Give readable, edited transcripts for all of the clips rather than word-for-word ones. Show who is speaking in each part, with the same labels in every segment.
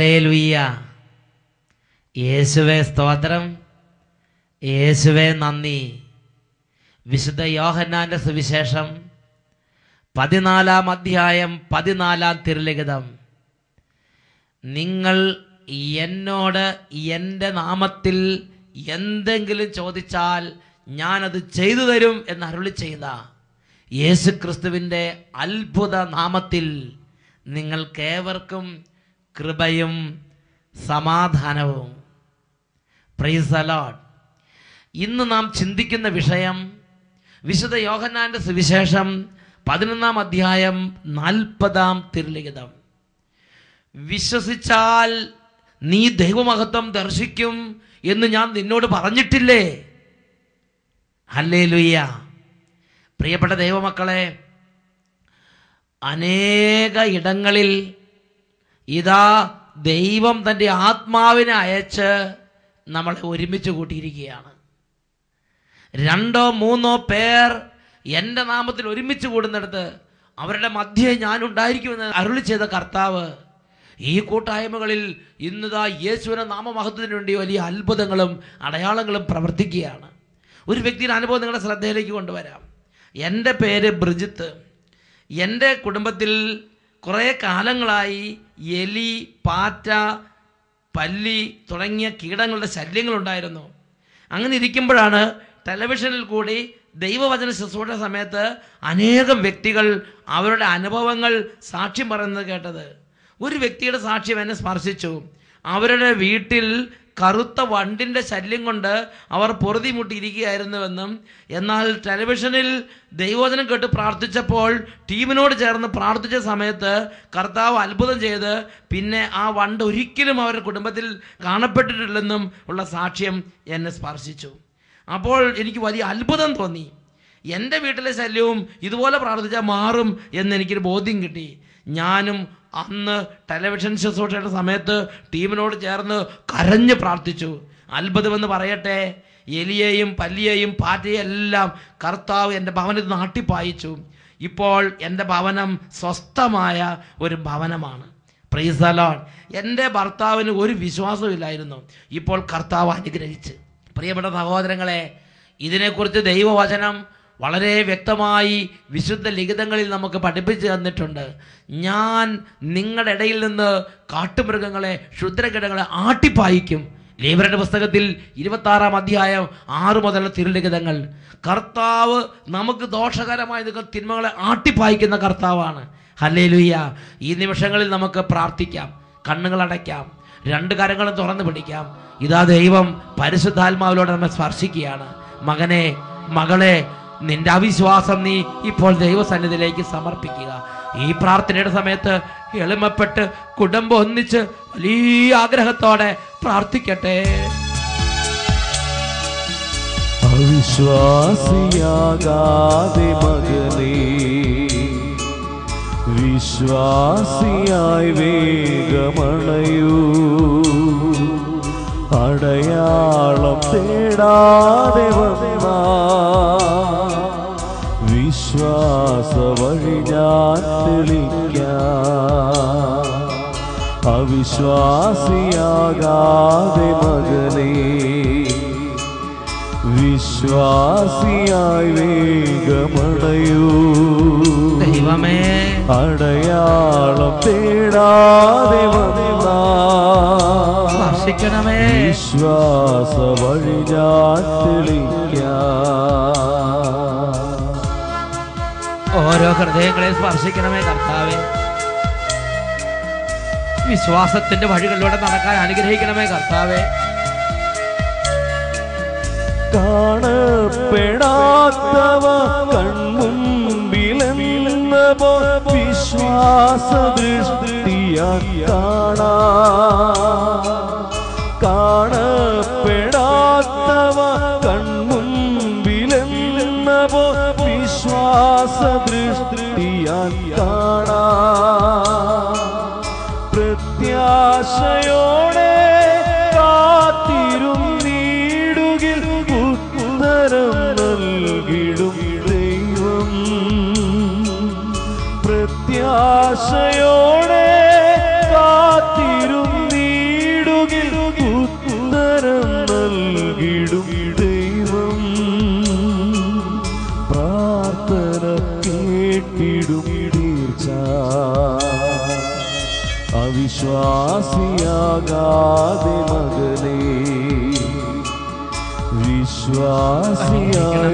Speaker 1: Hallelujah. യേശുവേ സ്തോത്രം, യേശുവേ നന്ദി. വിശുദ്ധ യോഹന്നാന്റെ സുവിശേഷം 14-ാം അധ്യായം 14-ാം തിരുലിഖിതം. നിങ്ങൾ എന്നോട് എൻ്റെ നാമത്തിൽ എന്തെങ്കിലും ചോദിച്ചാൽ ഞാനത് ചെയ്തു തരും എന്ന് അരുളി ചെയ്ത യേശുക്രിസ്തുവിൻ്റെ അത്ഭുത നാമത്തിൽ നിങ്ങൾക്കേവർക്കും കൃപയും സമാധാനവും. Price the Lord. ഇന്ന് നാം ചിന്തിക്കുന്ന വിഷയം വിശുദ്ധ യോഹന്നാന്റെ സുവിശേഷം 11-ാം അധ്യായം 40-ാം തിരുലിഖിതം. വിശ്വസിച്ചാൽ നീ ദൈവമഹത്വം ദർശിക്കും എന്ന് ഞാൻ നിന്നോട് പറഞ്ഞിട്ടില്ലേ? ഹല്ലേലൂയ. പ്രിയപ്പെട്ട ദൈവമക്കളെ, അനേക ഇടങ്ങളിൽ ഇതാ ദൈവം തൻ്റെ ആത്മാവിനെ അയച്ച് നമ്മളെ ഒരുമിച്ച് കൂട്ടിയിരിക്കുകയാണ്. 2-3 പേർ എൻ്റെ നാമത്തിൽ ഒരുമിച്ച് കൂടുന്നിടത്ത് അവരുടെ മധ്യേ ഞാനുണ്ടായിരിക്കുമെന്ന് അരുളി ചെയ്ത കർത്താവ് ഈ കൂട്ടായ്മകളിൽ ഇന്നിതാ യേശുവിൻ്റെ നാമമഹത്വത്തിന് വേണ്ടി വലിയ അത്ഭുതങ്ങളും അടയാളങ്ങളും പ്രവർത്തിക്കുകയാണ്. ഒരു വ്യക്തിയുടെ അനുഭവം നിങ്ങളുടെ ശ്രദ്ധയിലേക്ക് കൊണ്ടുവരാം. എൻ്റെ പേര് ബ്രിജിത്ത്. എൻ്റെ കുടുംബത്തിൽ കുറേ കാലങ്ങളായി എലി, പാറ്റ, പല്ലി തുടങ്ങിയ കീടങ്ങളുടെ ശല്യങ്ങളുണ്ടായിരുന്നു. അങ്ങനെ ഇരിക്കുമ്പോഴാണ് ടെലിവിഷനിൽ കൂടി ദൈവവചന ശുശ്രൂഷ സമയത്ത് അനേകം വ്യക്തികൾ അവരുടെ അനുഭവങ്ങൾ സാക്ഷ്യം പറയുന്നത് കേട്ടത്. ഒരു വ്യക്തിയുടെ സാക്ഷ്യം എന്നെ സ്പർശിച്ചു. അവരുടെ വീട്ടിൽ കറുത്ത വണ്ടിൻ്റെ ശല്യം കൊണ്ട് അവർ പൊറുതിമുട്ടിയിരിക്കുകയായിരുന്നുവെന്നും, എന്നാൽ ടെലിവിഷനിൽ ദൈവവചനം കേട്ട് പ്രാർത്ഥിച്ചപ്പോൾ ടീമിനോട് ചേർന്ന് പ്രാർത്ഥിച്ച സമയത്ത് കർത്താവ് അത്ഭുതം ചെയ്ത് പിന്നെ ആ വണ്ട് ഒരിക്കലും അവരുടെ കുടുംബത്തിൽ കാണപ്പെട്ടിട്ടില്ലെന്നും ഉള്ള സാക്ഷ്യം എന്നെ സ്പർശിച്ചു. അപ്പോൾ എനിക്ക് വലിയ അത്ഭുതം തോന്നി. എൻ്റെ വീട്ടിലെ ശല്യവും ഇതുപോലെ പ്രാർത്ഥിച്ചാൽ മാറും എന്നെനിക്കൊരു ബോധ്യം കിട്ടി. ഞാനും അന്ന് ടെലിവിഷൻ ശുശ്രൂഷയുടെ സമയത്ത് ടീമിനോട് ചേർന്ന് കരഞ്ഞ് പ്രാർത്ഥിച്ചു. അത്ഭുതമെന്ന് പറയട്ടെ, എലിയെയും പല്ലിയെയും പാറ്റയെയും എല്ലാം കർത്താവ് എൻ്റെ ഭവനത്തിൽ നാട്ടിപ്പായിച്ചു. ഇപ്പോൾ എൻ്റെ ഭവനം സ്വസ്ഥമായ ഒരു ഭവനമാണ്. Price the Lord. എൻ്റെ ഭർത്താവിന് ഒരു വിശ്വാസമില്ലായിരുന്നു, ഇപ്പോൾ കർത്താവ് അനുഗ്രഹിച്ച്. പ്രിയപ്പെട്ട സഹോദരങ്ങളെ, ഇതിനെക്കുറിച്ച് ദൈവവചനം വളരെ വ്യക്തമായി വിശുദ്ധ ലിഖിതങ്ങളിൽ നമുക്ക് പഠിപ്പിച്ചു തന്നിട്ടുണ്ട്. ഞാൻ നിങ്ങളുടെ ഇടയിൽ നിന്ന് കാട്ടുമൃഗങ്ങളെ, ക്ഷുദ്രകീടങ്ങളെ ആട്ടിപ്പായിക്കും. ലേവ്യരുടെ പുസ്തകത്തിൽ 26-ാം അധ്യായം 6 മുതൽ തിരുലിഖിതങ്ങൾ. കർത്താവ് നമുക്ക് ദോഷകരമായ തിന്മകളെ ആട്ടിപ്പായിക്കുന്ന കർത്താവാണ്. ഹല്ലേലൂയ. ഈ നിമിഷങ്ങളിൽ നമുക്ക് പ്രാർത്ഥിക്കാം, കണ്ണുകൾ അടയ്ക്കാം, 2 കരങ്ങളും തുറന്നു പിടിക്കാം. ഇതാ ദൈവം പരിശുദ്ധാത്മാവിലൂടെ നമ്മെ സ്പർശിക്കുകയാണ്. മകനെ, മകളെ, നിന്റെ അവിശ്വാസം നീ ഇപ്പോൾ ദൈവസന്നിധിയിലേക്ക് സമർപ്പിക്കുക. ഈ പ്രാർത്ഥനയുടെ സമയത്ത് എളിമപ്പെട്ട് കുടുംബം ഒന്നിച്ച് വലിയ ആഗ്രഹത്തോടെ പ്രാർത്ഥിക്കട്ടെ.
Speaker 2: അവിശ്വാസിയാകാതെ മകനേ, വിശ്വാസിയായി വേഗമണയൂ. അടയാളം തേടാതെ വന്നാ വിശ്വാസ വഴി ഞാൻ തെളിക്കാം. അവിശ്വാസിയാകാതെ മകനേ, വിശ്വാസിയായി വേഗമണയൂ.
Speaker 1: ദൈവമേ,
Speaker 2: അടയാളം തേടാതെ വന്നാ
Speaker 1: സ്പർശിക്കണമേ.
Speaker 2: വിശ്വാസ വഴി ഞാൻ തെളിക്കാം.
Speaker 1: ഓരോ ഹൃദയങ്ങളെ സ്പർശിക്കണമേ കർത്താവേ. വിശ്വാസത്തിന്റെ വഴികളിലൂടെ നടക്കാൻ അനുഗ്രഹിക്കണമേ കർത്താവേ.
Speaker 2: കാണപ്പെടാത്തവ കൺമുമ്പിലെന്നപോ വിശ്വാസ ദൃഷ്ടിയാൽ കാണാം. കാണപ്പെടാത്തവ കൺമുമ്പിലെന്നപോ വിശ്വാസ ദൃഷ്ടിയാൽ കാണാം. പ്രത്യാശയോടെ കാത്തിരുന്നീടുകിൽ ഉത്തരം നൽകിടും ദൈവം. പ്രത്യാശയോടെ കാത്തിരുന്നി തേടാതെ മകനേ വിശ്വാസിയായി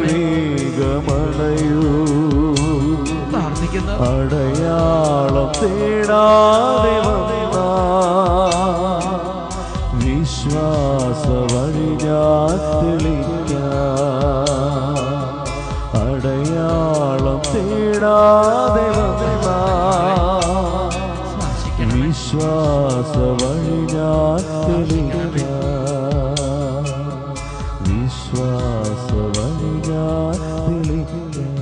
Speaker 2: വേഗമണയൂ. അടയാളം തേടാതെ വന്ന വിശ്വാസ വഴി ഞാൻ തെളിക്കാം. അടയാളം തേടാതെ വന്ന വിശ്വാസ വഴി ഞാൻ തെളിക്കാം. വിശ്വാസ വഴി ഞാൻ തെളിക്കാം.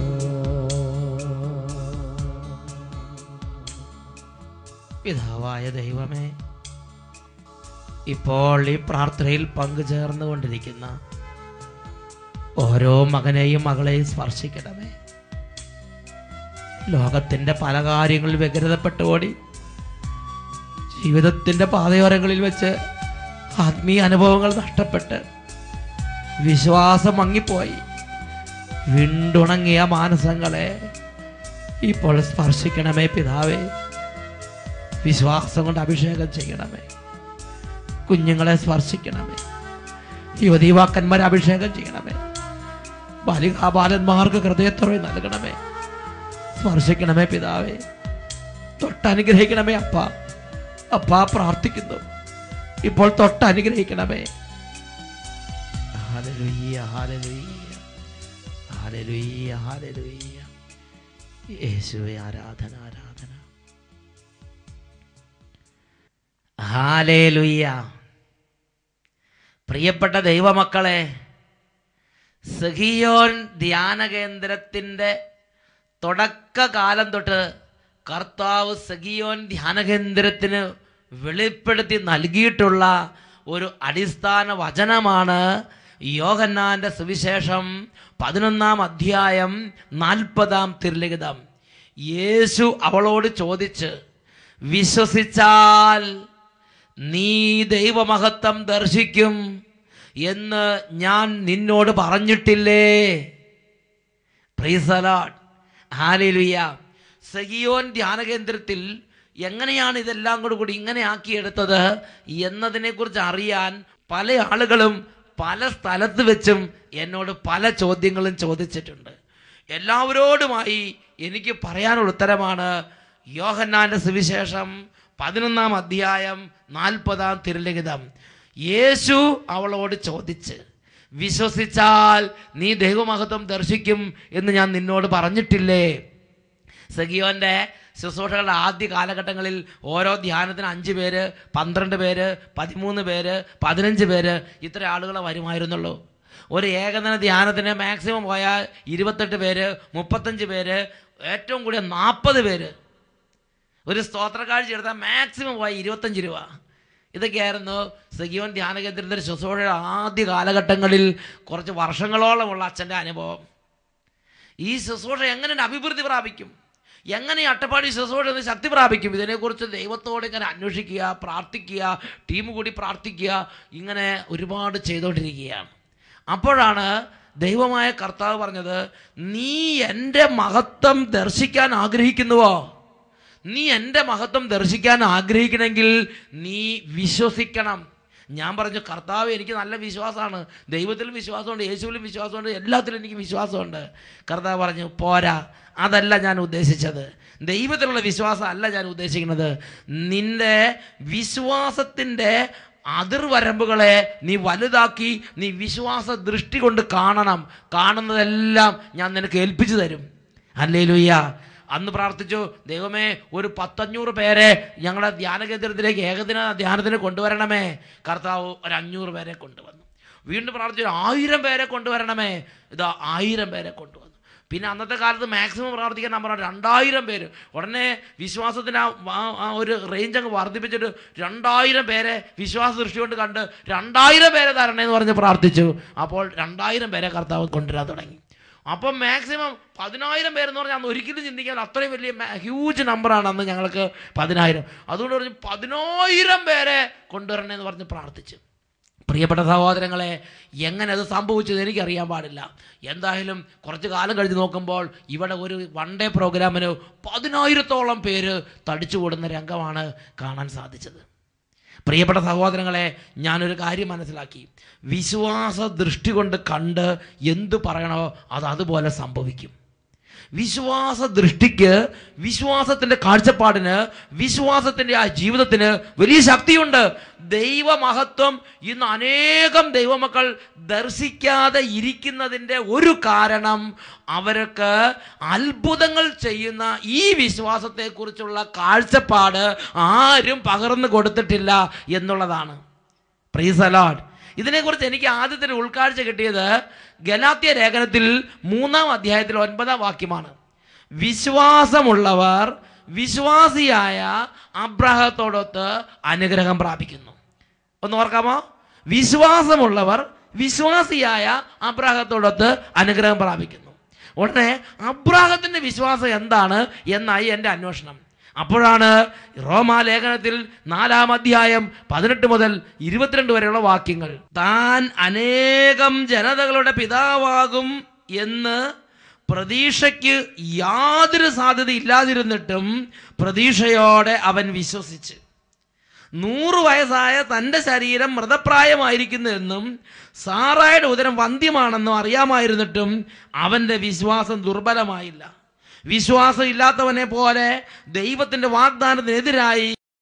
Speaker 1: പിതാവായ ദൈവമേ, ഇപ്പോൾ ഈ പ്രാർത്ഥനയിൽ പങ്കുചേർന്നുകൊണ്ടിരിക്കുന്ന ഓരോ മകനെയും മകളെയും സ്പർശിക്കണമേ. ലോകത്തിൻ്റെ പല കാര്യങ്ങളിൽ വ്യഗ്രതപ്പെട്ടു ഓടി ജീവിതത്തിൻ്റെ പാതയോരങ്ങളിൽ വെച്ച് ആത്മീയ അനുഭവങ്ങൾ നഷ്ടപ്പെട്ട് വിശ്വാസം മങ്ങിപ്പോയി വീണ്ടുണങ്ങിയ മാനസങ്ങളെ ഇപ്പോൾ സ്പർശിക്കണമേ പിതാവേ. വിശ്വാസം കൊണ്ട് അഭിഷേകം ചെയ്യണമേ. കുഞ്ഞുങ്ങളെ സ്പർശിക്കണമേ. യുവതീവാക്കന്മാരെ അഭിഷേകം ചെയ്യണമേ. ബാലികാബാലന്മാർക്ക് ഹൃദയത്തോടെ നൽകണമേ. സ്പർശിക്കണമേ പിതാവേ. തൊട്ടനുഗ്രഹിക്കണമേ അപ്പ. അപ്പ പ്രാർത്ഥിക്കുന്നു, ഇപ്പോൾ തൊട്ടനുഗ്രഹിക്കണമേ. Hallelujah, hallelujah, hallelujah, hallelujah. യേശുവേ ആരാധന, ആരാധന. ഹല്ലേലൂയ. പ്രിയപ്പെട്ട ദൈവമക്കളെ, സഹിയോൻ ധ്യാന കേന്ദ്രത്തിൻ്റെ തുടക്കകാലം തൊട്ട് കർത്താവ് സഹിയോൻ ധ്യാന കേന്ദ്രത്തിന് വെളിപ്പെടുത്തി നൽകിയിട്ടുള്ള ഒരു അടിസ്ഥാന വചനമാണ് യോഹന്നാൻ്റെ സുവിശേഷം 11-ാം അധ്യായം 40-ാം തിരുലിഖിതം. യേശു അവളോട് ചോദിച്ച്, വിശ്വസിച്ചാൽ നീ ദൈവമഹത്വം ദർശിക്കും എന്ന് ഞാൻ നിന്നോട് പറഞ്ഞിട്ടില്ലേ? Praise the Lord, hallelujah. Sehion ധ്യാന കേന്ദ്രത്തിൽ എങ്ങനെയാണ് ഇതെല്ലാം കൂടി ഇങ്ങനെ ആക്കിയെടുത്തത് എന്നതിനെക്കുറിച്ച് അറിയാൻ പല ആളുകളും പല സ്ഥലത്ത് വെച്ചും എന്നോട് പല ചോദ്യങ്ങളും ചോദിച്ചിട്ടുണ്ട്. എല്ലാവരോടുമായി എനിക്ക് പറയാനുള്ള ഉത്തരമാണ് യോഹന്നാൻ്റെ സുവിശേഷം 11-ാം അധ്യായം 40-ാം തിരുലിഖിതം. യേശു അവളോട് ചോദിച്ച്, വിശ്വസിച്ചാൽ നീ ദൈവമഹത്വം ദർശിക്കും എന്ന് ഞാൻ നിന്നോട് പറഞ്ഞിട്ടില്ലേ? സഹിയോൻ്റെ ശുശ്രൂഷകളുടെ ആദ്യ കാലഘട്ടങ്ങളിൽ ഓരോ ധ്യാനത്തിന് 5 പേര്, 12 പേര്, 13 പേര്, 15 പേര് ഇത്ര ആളുകളെ വരുമായിരുന്നുള്ളൂ. ഒരു ഏകദിന ധ്യാനത്തിന് മാക്സിമം പോയാൽ 28 പേര്, 35 പേര്, ഏറ്റവും കൂടിയ 40 പേര്. ഒരു സ്തോത്രക്കാഴ്ച എടുത്താൽ മാക്സിമം പോയി 25 രൂപ. ഇതൊക്കെയായിരുന്നു സഹിയോൻ ധ്യാന കേന്ദ്രത്തിൻ്റെ ശുശ്രൂഷയുടെ ആദ്യ കാലഘട്ടങ്ങളിൽ കുറച്ച് വർഷങ്ങളോളമുള്ള അച്ഛൻ്റെ അനുഭവം. ഈ ശുശ്രൂഷ എങ്ങനെ അഭിവൃദ്ധി പ്രാപിക്കും, എങ്ങനെ ഈ അട്ടപ്പാടി ശുശ്രൂഷ ശക്തി പ്രാപിക്കും, ഇതിനെക്കുറിച്ച് ദൈവത്തോട് ഇങ്ങനെ അന്വേഷിക്കുക, പ്രാർത്ഥിക്കുക, ടീം കൂടി പ്രാർത്ഥിക്കുക, ഇങ്ങനെ ഒരുപാട് ചെയ്തുകൊണ്ടിരിക്കുകയാണ്. അപ്പോഴാണ് ദൈവമായ കർത്താവ് പറഞ്ഞത്, നീ എൻ്റെ മഹത്വം ദർശിക്കാൻ ആഗ്രഹിക്കുന്നുവോ? നീ എൻ്റെ മഹത്വം ദർശിക്കാൻ ആഗ്രഹിക്കണമെങ്കിൽ നീ വിശ്വസിക്കണം. ഞാൻ പറഞ്ഞു, കർത്താവ് എനിക്ക് നല്ല വിശ്വാസമാണ്, ദൈവത്തിലും വിശ്വാസമുണ്ട്, യേശുവിലും വിശ്വാസമുണ്ട്, എല്ലാത്തിലും എനിക്ക് വിശ്വാസമുണ്ട്. കർത്താവ് പറഞ്ഞു, പോരാ, അതല്ല ഞാൻ ഉദ്ദേശിച്ചത്. ദൈവത്തിലുള്ള വിശ്വാസം അല്ല ഞാൻ ഉദ്ദേശിക്കുന്നത്. നിൻ്റെ വിശ്വാസത്തിൻ്റെ അതിർവരമ്പുകളെ നീ വലുതാക്കി നീ വിശ്വാസ ദൃഷ്ടി കൊണ്ട് കാണണം. കാണുന്നതെല്ലാം ഞാൻ നിനക്ക് ഏൽപ്പിച്ചു തരും. ഹല്ലേലൂയ. അന്ന് പ്രാർത്ഥിച്ചു, ദൈവമേ ഒരു 100-500 പേരെ ഞങ്ങളുടെ ധ്യാന കേന്ദ്രത്തിലേക്ക് ഏകദിന ധ്യാനത്തിന് കൊണ്ടുവരണമേ. കർത്താവ് ഒരു 500 പേരെ കൊണ്ടുവന്നു. വീണ്ടും പ്രാർത്ഥിച്ചു, 1000 പേരെ കൊണ്ടുവരണമേ. ഇതാ 1000 പേരെ കൊണ്ടുവന്നു. പിന്നെ അന്നത്തെ കാലത്ത് മാക്സിമം പ്രാർത്ഥിക്കാൻ നമ്പർ 2000 പേര്. ഉടനെ വിശ്വാസത്തിന് ആ ഒരു റേഞ്ച് അങ്ങ് വർദ്ധിപ്പിച്ചിട്ട് 2000 പേരെ വിശ്വാസ ദൃഷ്ടി കൊണ്ട് കണ്ട് 2000 പേരെ തരണേന്ന് പറഞ്ഞ് പ്രാർത്ഥിച്ചു. അപ്പോൾ 2000 പേരെ കർത്താവ് കൊണ്ടുവരാൻ തുടങ്ങി. അപ്പം മാക്സിമം 10000 പേരെന്ന് പറഞ്ഞാൽ അന്ന് ഒരിക്കലും ചിന്തിക്കാൻ അത്രയും വലിയ ഹ്യൂജ് നമ്പറാണ് അന്ന് ഞങ്ങൾക്ക് 10000. അതുകൊണ്ട് പറഞ്ഞ് 10000 പേരെ കൊണ്ടുവരണേന്ന് പറഞ്ഞ് പ്രാർത്ഥിച്ചു. പ്രിയപ്പെട്ട സഹോദരങ്ങളെ, എങ്ങനെ അത് സംഭവിച്ചത് എനിക്കറിയാൻ പാടില്ല. എന്തായാലും കുറച്ച് കാലം കഴിഞ്ഞ് നോക്കുമ്പോൾ ഇവിടെ ഒരു 1 ഡേ പ്രോഗ്രാമിന് 10000-ഓളം പേര് തടിച്ചു കൂടുന്ന രംഗമാണ് കാണാൻ സാധിച്ചത്. പ്രിയപ്പെട്ട സഹോദരങ്ങളെ, ഞാനൊരു കാര്യം മനസ്സിലാക്കി. വിശ്വാസ ദൃഷ്ടി കൊണ്ട് കണ്ട് എന്തു പറയണോ അത് അതുപോലെ സംഭവിക്കും. വിശ്വാസ ദൃഷ്ടിക്ക്, വിശ്വാസത്തിൻ്റെ കാഴ്ചപ്പാടിന്, വിശ്വാസത്തിൻ്റെ ആ ജീവിതത്തിന് വലിയ ശക്തിയുണ്ട്. ദൈവമഹത്വം ഇന്ന് അനേകം ദൈവമക്കൾ ദർശിക്കാതെ ഇരിക്കുന്നതിൻ്റെ ഒരു കാരണം അവർക്ക് അത്ഭുതങ്ങൾ ചെയ്യുന്ന ഈ വിശ്വാസത്തെക്കുറിച്ചുള്ള കാഴ്ചപ്പാട് ആരും പകർന്നു കൊടുത്തിട്ടില്ല എന്നുള്ളതാണ്. Price the Lord. ഇതിനെക്കുറിച്ച് എനിക്ക് ആദ്യത്തെ ഉൾക്കാഴ്ച കിട്ടിയത് ഗലാത്യ ലേഖനത്തിൽ 3-ാം അധ്യായത്തിൽ 9-ാം വാക്യമാണ്. വിശ്വാസമുള്ളവർ വിശ്വാസിയായ അബ്രാഹത്തോടൊത്ത് അനുഗ്രഹം പ്രാപിക്കുന്നു. ഒന്ന് ഓർക്കാമോ? വിശ്വാസമുള്ളവർ വിശ്വാസിയായ അബ്രാഹത്തോടൊത്ത് അനുഗ്രഹം പ്രാപിക്കുന്നു. ഉടനെ അബ്രാഹത്തിൻ്റെ വിശ്വാസം എന്താണ് എന്നായി എൻ്റെ അന്വേഷണം. അപ്പോഴാണ് റോമാലേഖനത്തിൽ 4-ാം അധ്യായം 18 മുതൽ 22 വരെയുള്ള വാക്യങ്ങൾ, താൻ അനേകം ജനതകളുടെ പിതാവാകും എന്ന് പ്രതീക്ഷയ്ക്ക് യാതൊരു സാധ്യത ഇല്ലാതിരുന്നിട്ടും പ്രതീക്ഷയോടെ അവൻ വിശ്വസിച്ച് 100 വയസ്സായ തൻ്റെ ശരീരം മൃതപ്രായമായിരിക്കുന്നുവെന്നും സാറായുടെ ഉദരം വന്ധ്യമാണെന്നും അറിയാമായിരുന്നിട്ടും അവൻ്റെ വിശ്വാസം ദുർബലമായില്ല. വിശ്വാസം ഇല്ലാത്തവനെ പോലെ ദൈവത്തിൻ്റെ വാഗ്ദാനത്തിനെതിരായി